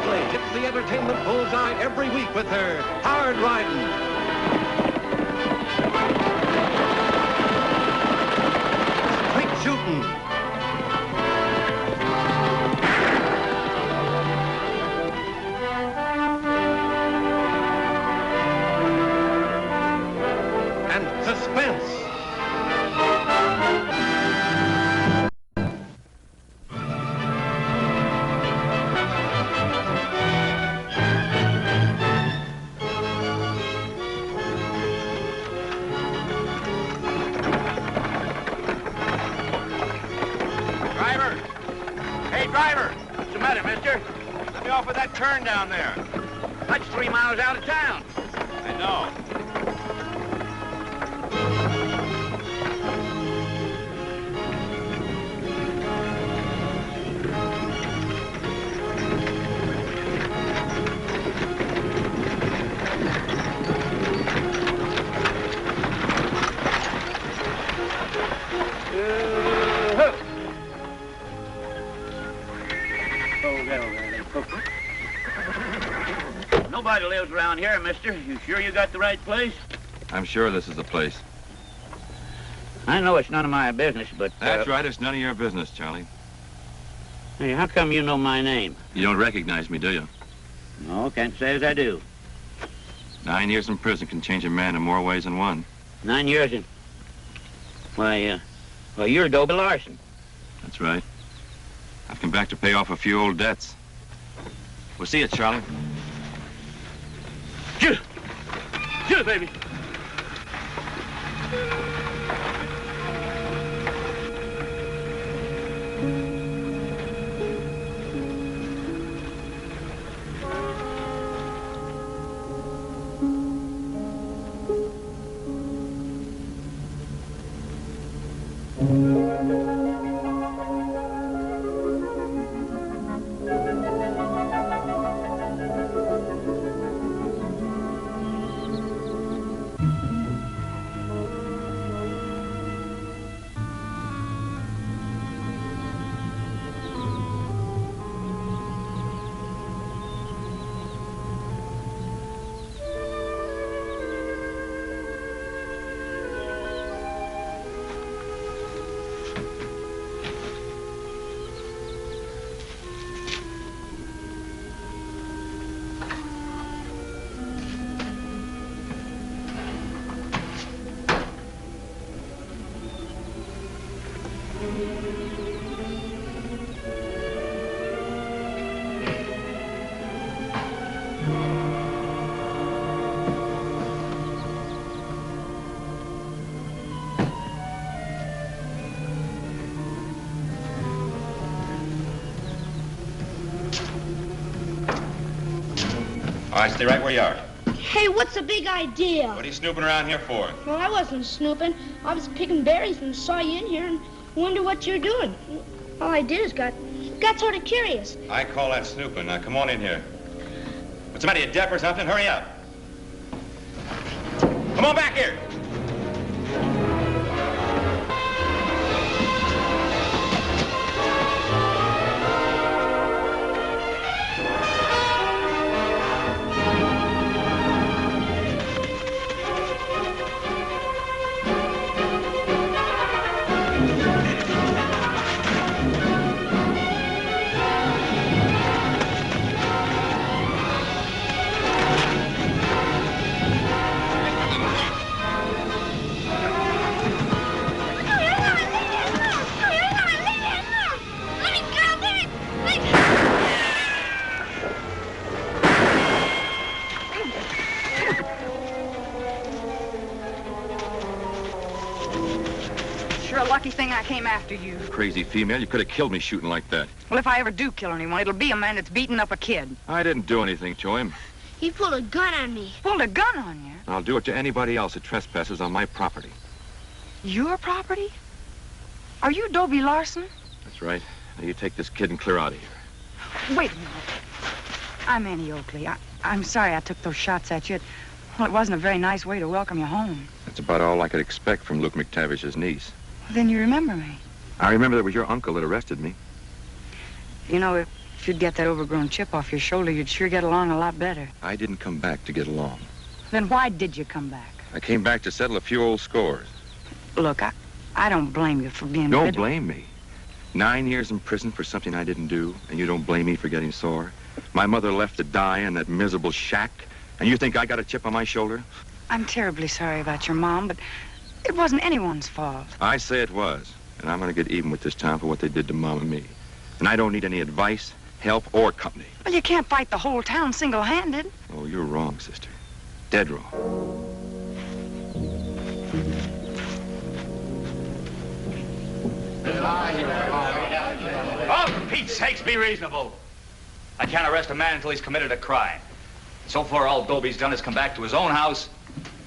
Oakley hits the entertainment bullseye every week with her hard riding. Straight shooting. And suspense. Off of that turn down there. That's 3 miles out of town. I know. Nobody lives around here, mister. You sure you got the right place? I'm sure this is the place. I know it's none of my business, but... That's right, it's none of your business, Charlie. Hey, how come you know my name? You don't recognize me, do you? No, can't say as I do. 9 years in prison can change a man in more ways than one. 9 years in... Well, you're Dobie Larson. That's right. I've come back to pay off a few old debts. We'll see you, Charlie. Get it! Get it, baby! All right, stay right where you are. Hey, what's the big idea? What are you snooping around here for? Well, I wasn't snooping. I was picking berries and saw you in here and wonder what you're doing. All I did is got sort of curious. I call that snooping. Now, come on in here. What's the matter, you deaf or something? Hurry up. Come on back here. Thing I came after you. Crazy female, you could have killed me shooting like that. Well, if I ever do kill anyone, it'll be a man that's beating up a kid. I didn't do anything to him. He pulled a gun on me. Pulled a gun on you? I'll do it to anybody else that trespasses on my property. Your property? Are you Dobie Larson? That's right. Now you take this kid and clear out of here. Wait a minute. I'm Annie Oakley. I'm sorry I took those shots at you. Well, it wasn't a very nice way to welcome you home. That's about all I could expect from Luke McTavish's niece. Then you remember me. I remember that it was your uncle that arrested me. You know, if If you'd get that overgrown chip off your shoulder, you'd sure get along a lot better. I didn't come back to get along. Then why did you come back? I came back to settle a few old scores. Look, I don't blame you for being... Don't blame me. 9 years in prison for something I didn't do, and you don't blame me for getting sore? My mother left to die in that miserable shack, and you think I got a chip on my shoulder? I'm terribly sorry about your mom, but it wasn't anyone's fault. I say it was, and I'm going to get even with this town for what they did to Mom and me. And I don't need any advice, help, or company. Well, you can't fight the whole town single-handed. Oh, you're wrong, sister. Dead wrong. Oh, for Pete's sakes, be reasonable. I can't arrest a man until he's committed a crime. So far, all Dobie's done is come back to his own house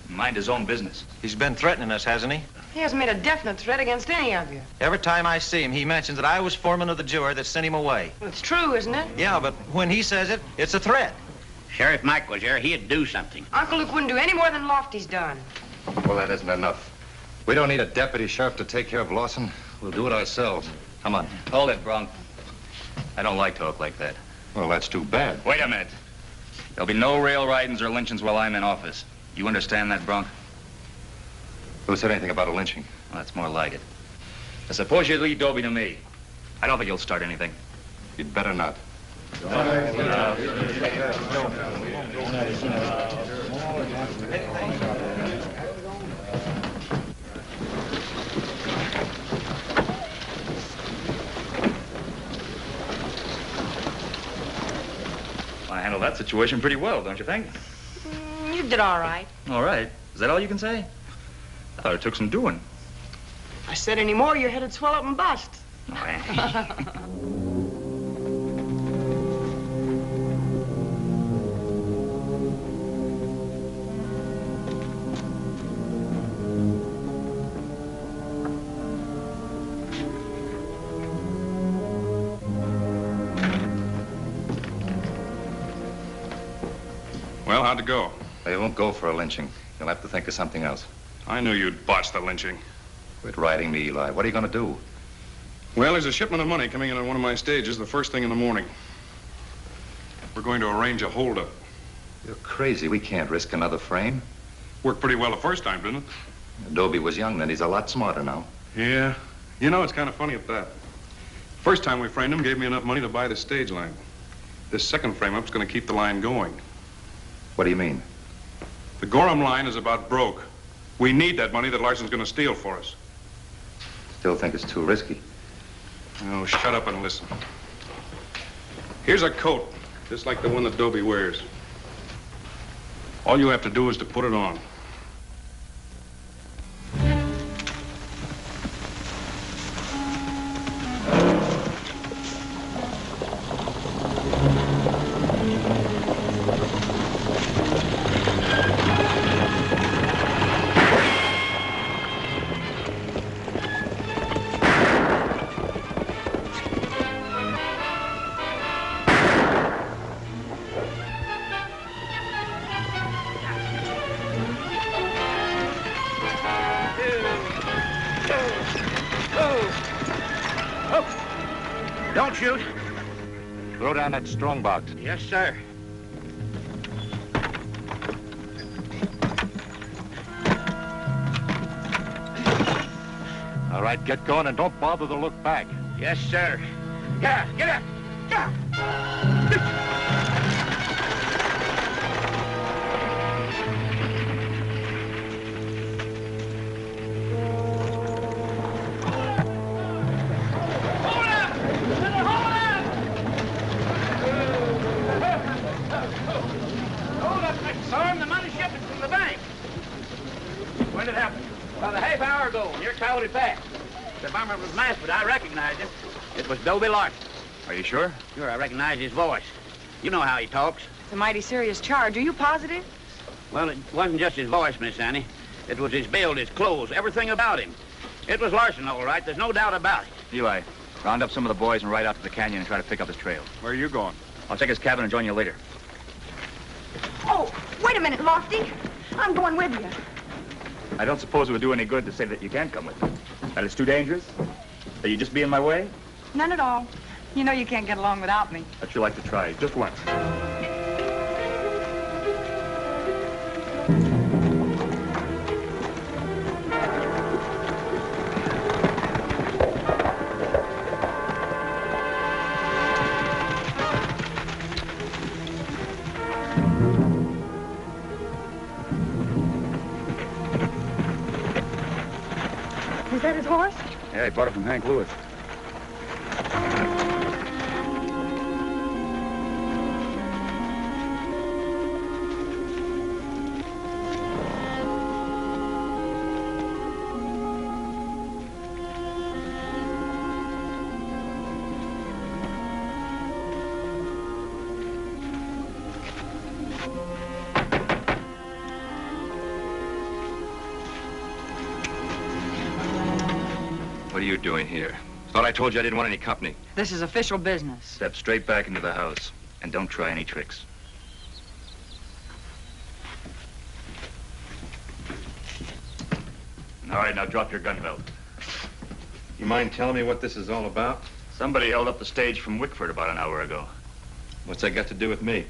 and mind his own business. He's been threatening us, hasn't he? He hasn't made a definite threat against any of you. Every time I see him, he mentions that I was foreman of the juror that sent him away. Well, it's true, isn't it? Yeah, but when he says it, it's a threat. Sheriff Mike was there. He'd do something. Uncle Luke wouldn't do any more than Lofty's done. Well, that isn't enough. We don't need a deputy sheriff to take care of Lawson. We'll do it ourselves. Come on. Hold it, Bronk. I don't like talk like that. Well, that's too bad. Wait a minute. There'll be no rail ridings or lynchings while I'm in office. You understand that, Bronk? Who said anything about a lynching? Well, that's more like it. Now, suppose you lead Dobie to me. I don't think you'll start anything. You'd better not. I handled that situation pretty well, don't you think? You did all right. All right. Is that all you can say? I thought it took some doing. If I said any more, your head'd swell up and bust. Oh, Annie. Well, how'd it go? They won't go for a lynching. You'll have to think of something else. I knew you'd botch the lynching. Quit riding me, Eli. What are you going to do? Well, there's a shipment of money coming in on one of my stages the first thing in the morning. We're going to arrange a holdup. You're crazy. We can't risk another frame. Worked pretty well the first time, didn't it? Dobie was young then. He's a lot smarter now. Yeah. You know, it's kind of funny at that. First time we framed him gave me enough money to buy the stage line. This second frame-up's going to keep the line going. What do you mean? The Gorham line is about broke. We need that money that Larson's going to steal for us. Still think it's too risky. Oh, shut up and listen. Here's a coat, just like the one that Dobie wears. All you have to do is to put it on. Don't shoot. Throw down that strong box. Yes, sir. All right, get going and don't bother to look back. Yes, sir. Yeah, get up. Yeah. When did it happen? About a half hour ago, near Coyote Pass. The bomber was masked, but I recognized him. It was Dobie Larson. Are you sure? Sure, I recognize his voice. You know how he talks. It's a mighty serious charge. Are you positive? Well, it wasn't just his voice, Miss Annie. It was his build, his clothes, everything about him. It was Larson, all right. There's no doubt about it. Eli, round up some of the boys and ride out to the canyon and try to pick up his trail. Where are you going? I'll check his cabin and join you later. Oh, wait a minute, Lofty. I'm going with you. I don't suppose it would do any good to say that you can't come with me. That it's too dangerous? That you just be in my way? None at all. You know you can't get along without me. How'd you like to try just once? Is that his horse? Yeah, he bought it from Hank Lewis. What are you doing here? Thought I told you I didn't want any company. This is official business. Step straight back into the house and don't try any tricks. All right, now drop your gun belt. You mind telling me what this is all about? Somebody held up the stage from Wickford about an hour ago. What's that got to do with me?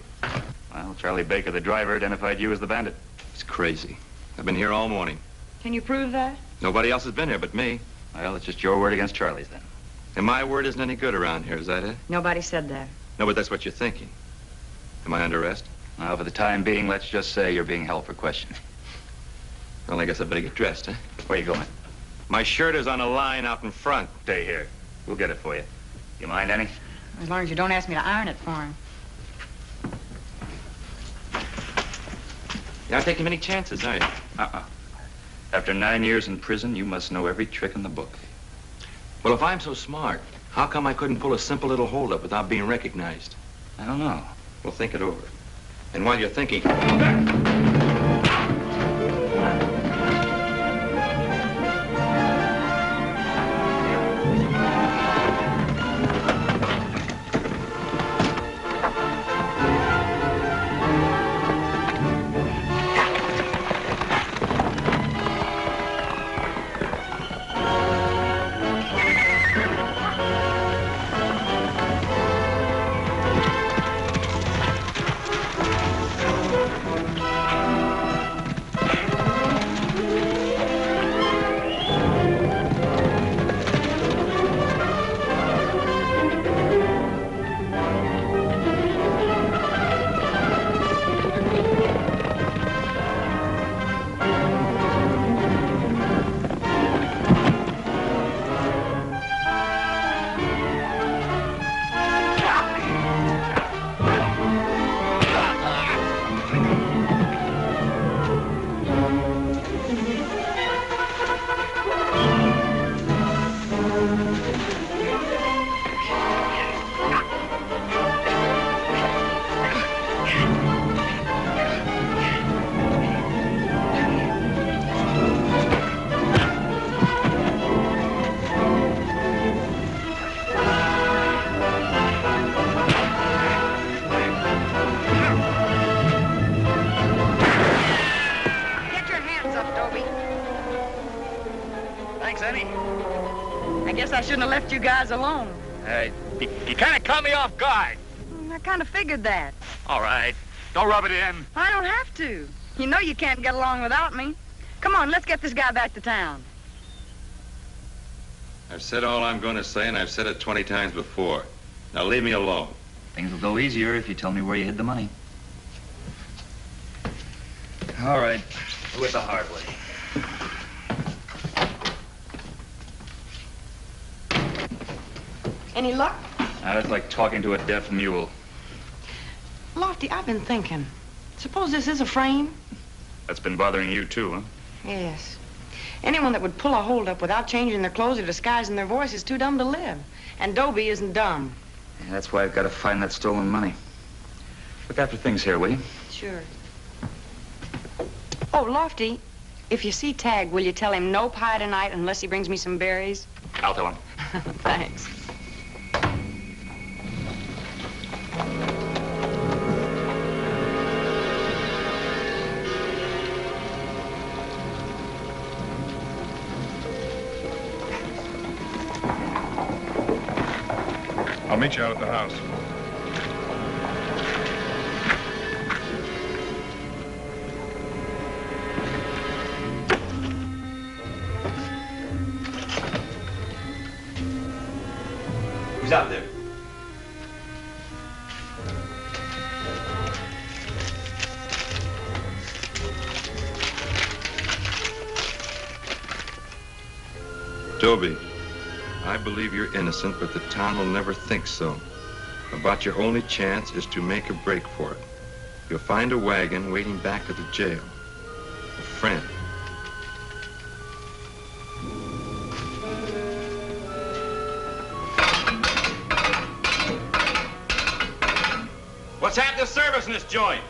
Well, Charlie Baker, the driver, identified you as the bandit. It's crazy. I've been here all morning. Can you prove that? Nobody else has been here but me. Well, it's just your word against Charlie's, then. And my word isn't any good around here, is that it? Nobody said that. No, but that's what you're thinking. Am I under arrest? Now, for the time being, let's just say you're being held for questioning. Well, I guess I better get dressed, huh? Where you going? My shirt is on a line out in front. Stay here. We'll get it for you. You mind, Annie? As long as you don't ask me to iron it for him. You're not taking many chances, are you? After 9 years in prison, you must know every trick in the book. Well, if I'm so smart, how come I couldn't pull a simple little holdup without being recognized? I don't know. Well, think it over. And while you're thinking... I shouldn't have left you guys alone. You kind of caught me off guard. I kind of figured that. All right. Don't rub it in. I don't have to. You know you can't get along without me. Come on, let's get this guy back to town. I've said all I'm going to say, and I've said it 20 times before. Now leave me alone. Things will go easier if you tell me where you hid the money. All right. Do it the hard way. Any luck? That's like talking to a deaf mule. Lofty, I've been thinking. Suppose this is a frame? That's been bothering you too, huh? Yes. Anyone that would pull a holdup without changing their clothes or disguising their voice is too dumb to live. And Dobie isn't dumb. Yeah, that's why I've got to find that stolen money. Look after things here, will you? Sure. Oh, Lofty, if you see Tagg, will you tell him no pie tonight unless he brings me some berries? I'll tell him. Thanks. I'll meet you out at the house. Who's out there? Dobie, I believe you're innocent, but the town will never think so. About your only chance is to make a break for it. You'll find a wagon waiting back at the jail. A friend. What's half the service in this joint?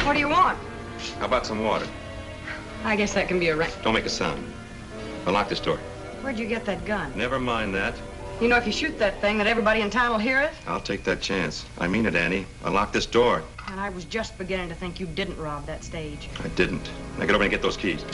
What do you want? How about some water? I guess that can be arranged. Don't make a sound. Unlock this door. Where'd you get that gun? Never mind that. You know, if you shoot that thing, that everybody in town will hear it? I'll take that chance. I mean it, Annie. Unlock this door. And I was just beginning to think you didn't rob that stage. I didn't. Now get over and get those keys.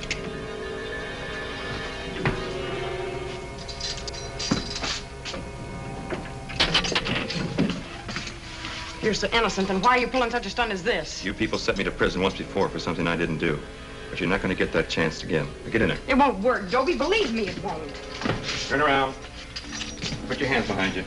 You're so innocent, then why are you pulling such a stunt as this? You people sent me to prison once before for something I didn't do. But you're not going to get that chance again. Now get in there. It won't work, Dobie. Believe me, it won't. Turn around. Put your hands behind you.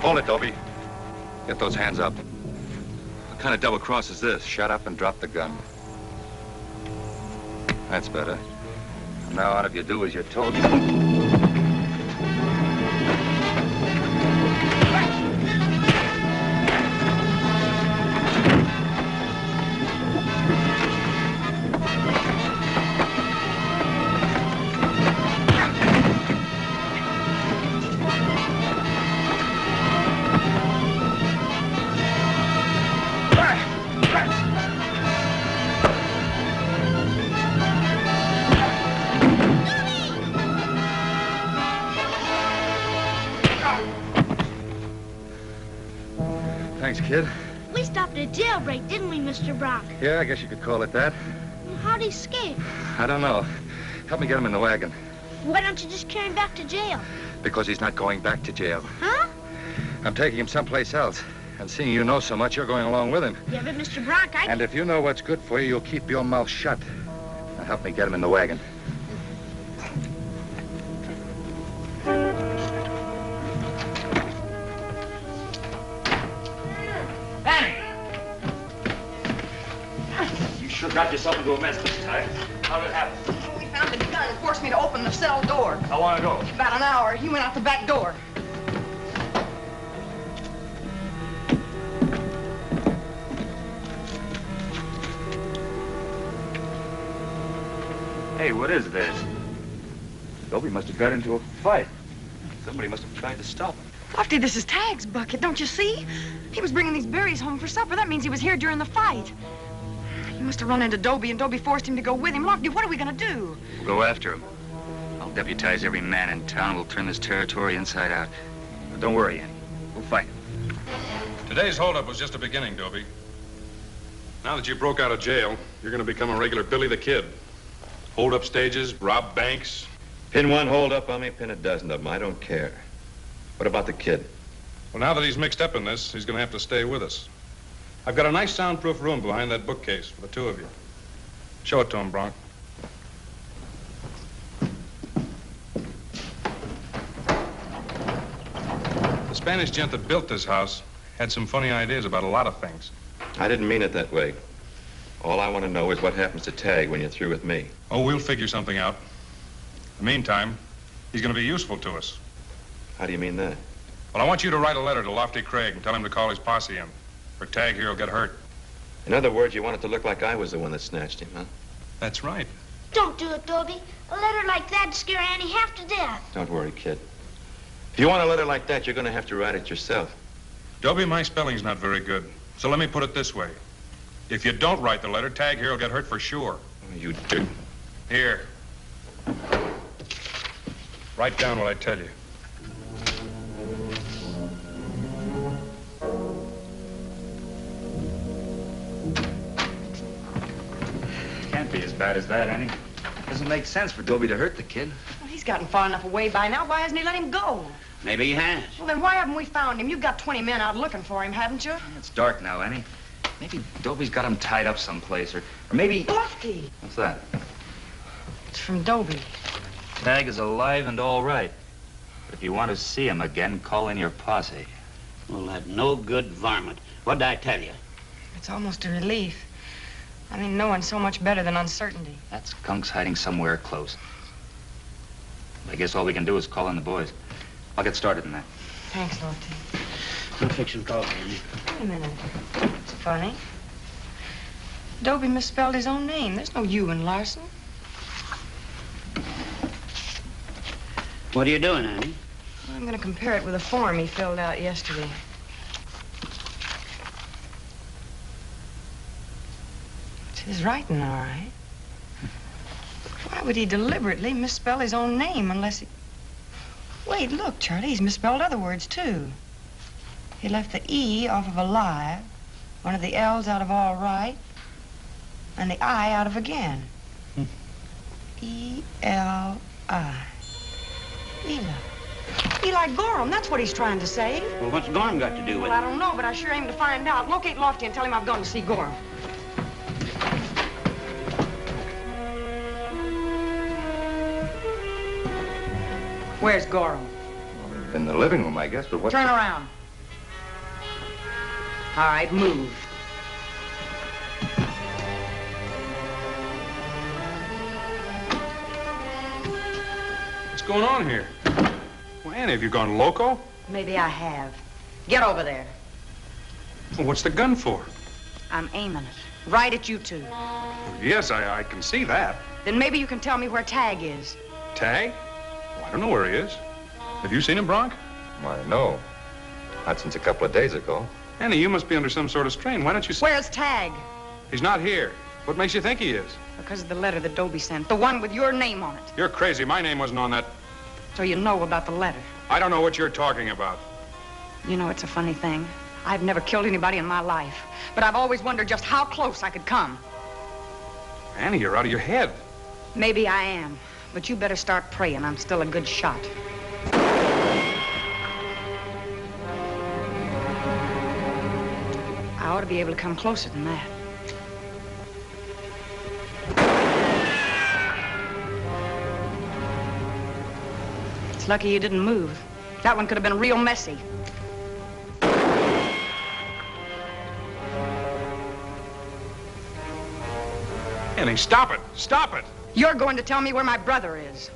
Hold it, Dobie. Get those hands up. What kind of double cross is this? Shut up and drop the gun. That's better. From now on, if you do as you're told, Thanks, kid. We stopped a jailbreak, didn't we, Mr. Brock? Yeah, I guess you could call it that. How'd he escape? I don't know. Help me get him in the wagon. Why don't you just carry him back to jail? Because he's not going back to jail. Huh? I'm taking him someplace else. And seeing you know so much, you're going along with him. Yeah, but Mr. Brock, And if you know what's good for you, you'll keep your mouth shut. Now help me get him in the wagon. You sure got yourself into a mess this time. How did it happen? We found the gun and forced me to open the cell door. How long ago? About an hour. He went out the back door. Hey, what is this? Dobie must have got into a fight. Somebody must have tried to stop him. Lofty, this is Tagg's bucket, don't you see? He was bringing these berries home for supper. That means he was here during the fight. He must have run into Dobie, and Dobie forced him to go with him. Lofty, what are we going to do? We'll go after him. I'll deputize every man in town. We'll turn this territory inside out. But don't worry, Annie. We'll fight. Today's holdup was just a beginning, Dobie. Now that you broke out of jail, you're going to become a regular Billy the Kid. Hold up stages, rob banks. Pin one hold up on me, pin a dozen of them. I don't care. What about the kid? Well, now that he's mixed up in this, he's going to have to stay with us. I've got a nice soundproof room behind that bookcase for the two of you. Show it to him, Bronk. The Spanish gent that built this house had some funny ideas about a lot of things. I didn't mean it that way. All I want to know is what happens to Tagg when you're through with me. Oh, we'll figure something out. In the meantime, he's going to be useful to us. How do you mean that? Well, I want you to write a letter to Lofty Craig and tell him to call his posse in. Or Tagg here will get hurt. In other words, you want it to look like I was the one that snatched him, huh? That's right. Don't do it, Dobie. A letter like that'd scare Annie half to death. Don't worry, kid. If you want a letter like that, you're going to have to write it yourself. Dobie, my spelling's not very good. So let me put it this way. If you don't write the letter, Tagg here will get hurt for sure. You did. Here. Write down what I tell you. Can't be as bad as that, Annie. Doesn't make sense for Dobie to hurt the kid. Well, he's gotten far enough away by now. Why hasn't he let him go? Maybe he has. Well, then why haven't we found him? You've got 20 men out looking for him, haven't you? It's dark now, Annie. Maybe Dobie's got him tied up someplace, or maybe... Lofty. What's that? It's from Dobie. Tagg is alive and all right. But if you want to see him again, call in your posse. Well, that no good varmint. What'd I tell you? It's almost a relief. I mean, knowing so much better than uncertainty. That skunk's hiding somewhere close. I guess all we can do is call in the boys. I'll get started in that. Thanks, Lofty. I'll fix some coffee, Annie. Wait a minute. It's funny. Dobie misspelled his own name. There's no U in Larson. What are you doing, Annie? I'm going to compare it with a form he filled out yesterday. It's his writing, all right. Why would he deliberately misspell his own name unless he... Wait, look, Charlie, he's misspelled other words, too. He left the E off of alive, one of the L's out of all right, and the I out of again. E-L-I. Eli. Eli Gorham, that's what he's trying to say. Well, what's Gorham got to do with Well, I it? don't know, but I sure aim to find out. Locate Lofty and tell him I've gone to see Gorham. Where's Gorham? In the living room, I guess, but what... Turn around. All right, move. What's going on here? Well, Annie, have you gone loco? Maybe I have. Get over there. Well, what's the gun for? I'm aiming it. Right at you two. Well, yes, I can see that. Then maybe you can tell me where Tagg is. Tagg? Well, I don't know where he is. Have you seen him, Bronk? Why, no. Not since a couple of days ago. Annie, you must be under some sort of strain. Why don't you... Where's Tagg? He's not here. What makes you think he is? Because of the letter that Dobie sent. The one with your name on it. You're crazy. My name wasn't on that. So you know about the letter. I don't know what you're talking about. You know, it's a funny thing. I've never killed anybody in my life. But I've always wondered just how close I could come. Annie, you're out of your head. Maybe I am. But you better start praying I'm still a good shot. I ought to be able to come closer than that. It's lucky you didn't move. That one could have been real messy. Annie, stop it. Stop it. You're going to tell me where my brother is.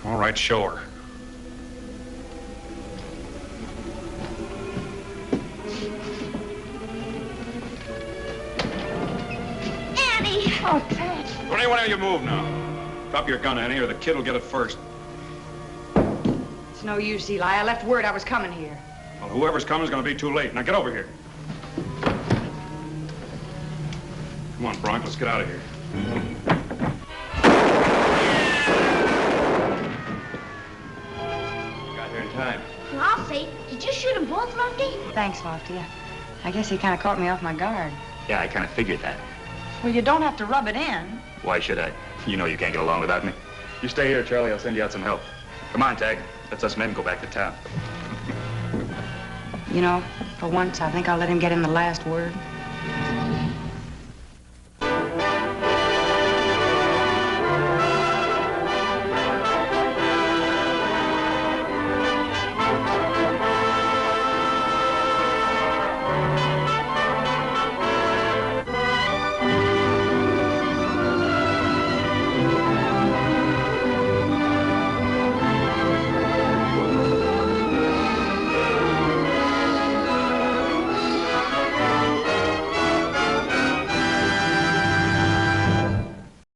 All right, show her. Annie! Oh, Tagg. Don't anyone of you move now. Drop your gun, Annie, or the kid will get it first. It's no use, Eli. I left word I was coming here. Well, whoever's coming is going to be too late. Now get over here. Come on, Bronk, let's get out of here. Got here in time. Well, I'll say, did you shoot them both, Lofty? Thanks, Lofty. I guess he kind of caught me off my guard. Yeah, I kind of figured that. Well, you don't have to rub it in. Why should I? You know you can't get along without me. You stay here, Charlie. I'll send you out some help. Come on, Tagg. Let's us men go back to town. You know, for once, I think I'll let him get in the last word.